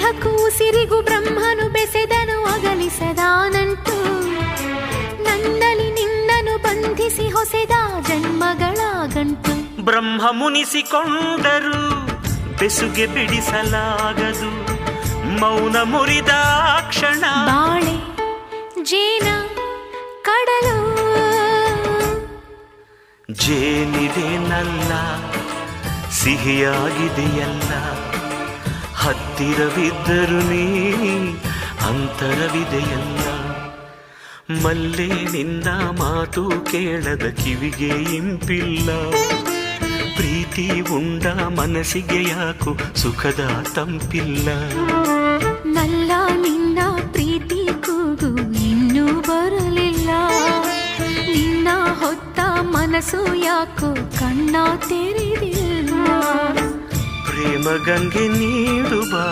ದೇಹಕ್ಕೂ ಉಸಿರಿಗೂ ಬ್ರಹ್ಮನು ಬೆಸೆದನು ಅಗಲಿಸದಾನಂಟು. ನನ್ನಲ್ಲಿ ನಿನ್ನನು ಬಂಧಿಸಿ ಹೊಸೆದ ಜನ್ಮಗಳ ಗಂಟು. ಬ್ರಹ್ಮ ಮುನಿಸಿಕೊಂಡರು ಬೆಸುಗೆ ಬಿಡಿಸಲಾಗದು, ಮೌನ ಮುರಿದ ಕ್ಷಣ ಬಾಳೆ ಜೇನ ಕಡಲು. ಜೇನಿದೇನಲ್ಲ ಸಿಹಿಯಾಗಿದೆಯಲ್ಲ, ಹತ್ತಿರವಿದ್ದರು ನೀ ಅಂತರವಿದೆಯಲ್ಲ. ಮಲ್ಲೆ ನಿನ್ನ ಮಾತು ಕೇಳದ ಕಿವಿಗೆ ಇಂಪಿಲ್ಲ, ಪ್ರೀತಿ ಉಂಡ ಮನಸ್ಸಿಗೆ ಯಾಕೋ ಸುಖದ ತಂಪಿಲ್ಲ. ನಲ್ಲ ನಿನ್ನ ಪ್ರೀತಿ ಕೂಗು ಇನ್ನೂ ಬರಲಿಲ್ಲ, ನಿನ್ನ ಹೊತ್ತ ಮನಸ್ಸು ಯಾಕೋ ಕಣ್ಣ ತೆರೆದಿಲ್ಲ. ಪ್ರೇಮ ಗಂಗೆ ನೀಡು ಬಾ.